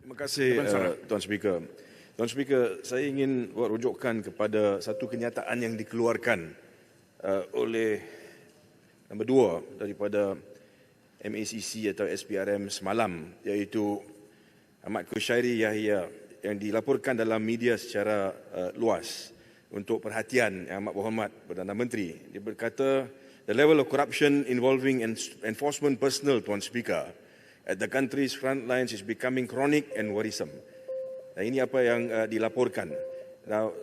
Terima kasih Tuan Speaker. Tuan Speaker, saya ingin buat rujukan kepada satu kenyataan yang dikeluarkan oleh nombor 2 daripada MACC atau SPRM semalam, iaitu Ahmad Kushairi Yahya, yang dilaporkan dalam media secara luas untuk perhatian Yang Amat Berhormat Perdana Menteri. Dia berkata, the level of corruption involving enforcement personnel, Tuan Speaker, at the country's front lines is becoming chronic and worrisome. Dan ini apa yang dilaporkan. Now,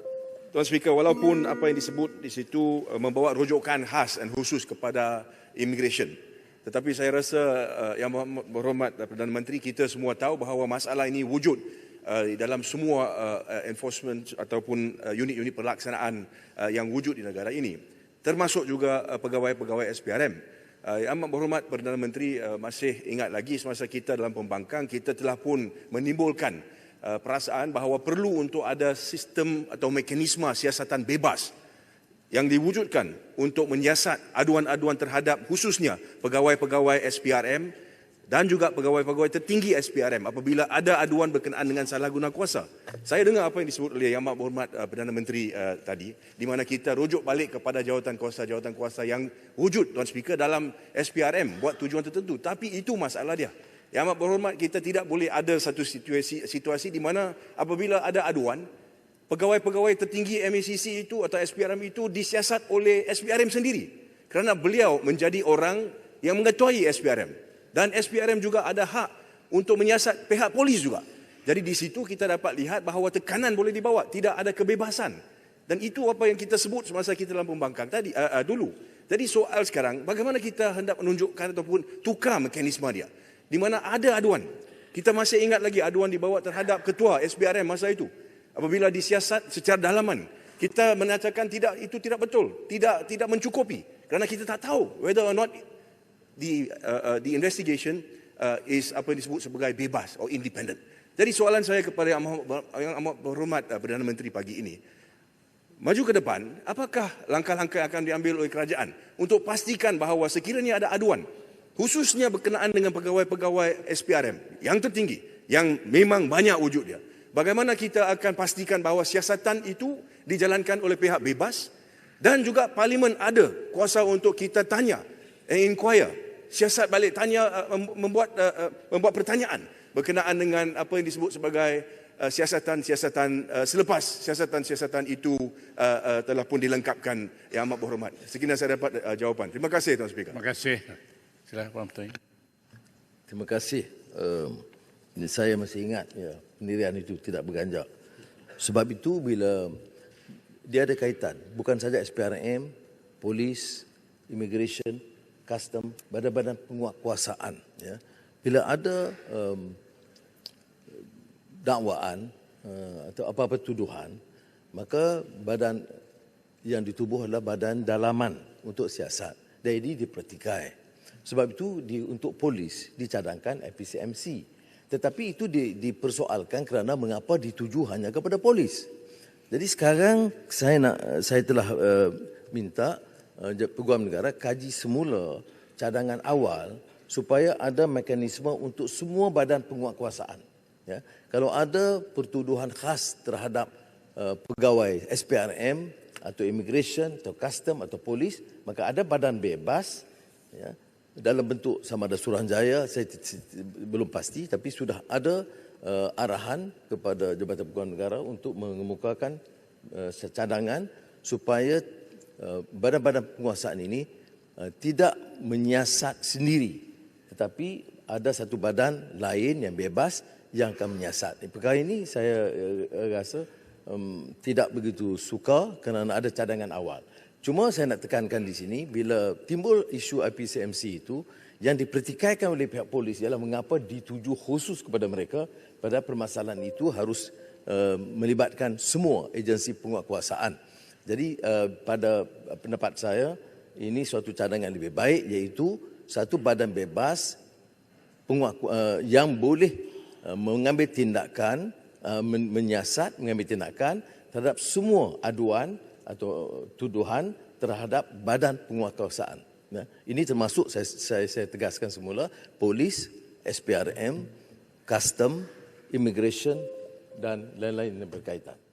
Tuan Speaker, walaupun apa yang disebut di situ membawa rujukan khas dan khusus kepada immigration, tetapi saya rasa Yang Berhormat Perdana Menteri, kita semua tahu bahawa masalah ini wujud dalam semua enforcement ataupun unit-unit pelaksanaan yang wujud di negara ini, termasuk juga pegawai-pegawai SPRM. Yang Amat Berhormat Perdana Menteri masih ingat lagi semasa kita dalam pembangkang, kita telah pun menimbulkan perasaan bahawa perlu untuk ada sistem atau mekanisme siasatan bebas yang diwujudkan untuk menyiasat aduan-aduan terhadap khususnya pegawai-pegawai SPRM dan juga pegawai-pegawai tertinggi SPRM apabila ada aduan berkenaan dengan salah guna kuasa. Saya dengar apa yang disebut oleh Yang Amat Berhormat Perdana Menteri tadi, di mana kita rujuk balik kepada jawatan kuasa yang wujud, Tuan Speaker, dalam SPRM buat tujuan tertentu. Tapi itu masalah dia. Yang Amat Berhormat, kita tidak boleh ada satu situasi di mana apabila ada aduan, pegawai-pegawai tertinggi MACC itu atau SPRM itu disiasat oleh SPRM sendiri. Kerana beliau menjadi orang yang mengetuai SPRM. Dan SPRM juga ada hak untuk menyiasat pihak polis juga. Jadi di situ kita dapat lihat bahawa tekanan boleh dibawa, tidak ada kebebasan. Dan itu apa yang kita sebut semasa kita dalam pembangkang tadi dulu. Jadi soal sekarang, bagaimana kita hendak menunjukkan ataupun tukar mekanisme dia. Di mana ada aduan. Kita masih ingat lagi aduan dibawa terhadap ketua SPRM masa itu. Apabila disiasat secara dalaman, kita menyatakan itu tidak betul, tidak mencukupi. Kerana kita tak tahu whether or not the investigation is apa yang disebut sebagai bebas atau independent. Jadi soalan saya kepada Yang Amat Berhormat Perdana Menteri pagi ini, maju ke depan, apakah langkah-langkah yang akan diambil oleh kerajaan untuk pastikan bahawa sekiranya ada aduan, khususnya berkenaan dengan pegawai-pegawai SPRM yang tertinggi, yang memang banyak wujud dia, bagaimana kita akan pastikan bahawa siasatan itu dijalankan oleh pihak bebas dan juga Parlimen ada kuasa untuk kita tanya, inquire, siasat balik tanya, membuat pertanyaan berkenaan dengan apa yang disebut sebagai siasatan-siasatan selepas siasatan-siasatan itu telah pun dilengkapkan. Yang Amat Berhormat, sekiranya saya dapat jawapan. Terima kasih, Tuan Speaker. Terima kasih. Silakan Puan Menteri. Terima kasih. Saya masih ingat pendirian itu tidak berganjak. Sebab itu bila dia ada kaitan, bukan saja SPRM, polis, immigration, custom, badan-badan penguatkuasaan. Ya. Bila ada dakwaan atau apa-apa tuduhan, maka badan yang ditubuh adalah badan dalaman untuk siasat. Dan ini dipertikai. Sebab itu untuk polis dicadangkan APCMC. Tetapi itu dipersoalkan kerana mengapa dituju hanya kepada polis. Jadi sekarang saya telah minta Peguam Negara kaji semula cadangan awal supaya ada mekanisme untuk semua badan penguatkuasaan. Ya. Kalau ada pertuduhan khas terhadap pegawai SPRM atau immigration atau custom atau polis, maka ada badan bebas, ya, dalam bentuk sama ada Suruhanjaya, saya belum pasti, tapi sudah ada arahan kepada Jabatan Peguam Negara untuk mengemukakan cadangan supaya badan-badan penguasaan ini tidak menyiasat sendiri, tetapi ada satu badan lain yang bebas yang akan menyiasat. Perkara ini saya rasa tidak begitu suka kerana ada cadangan awal. Cuma saya nak tekankan di sini, bila timbul isu IPCMC itu, yang dipertikaikan oleh pihak polis ialah mengapa dituju khusus kepada mereka, pada permasalahan itu harus melibatkan semua agensi penguatkuasaan. Jadi pada pendapat saya, ini suatu cadangan lebih baik, iaitu satu badan bebas yang boleh mengambil tindakan, menyiasat, mengambil tindakan terhadap semua aduan atau tuduhan terhadap badan penguatkuasaan. Ini termasuk, saya tegaskan semula, polis, SPRM, custom, immigration dan lain-lain yang berkaitan.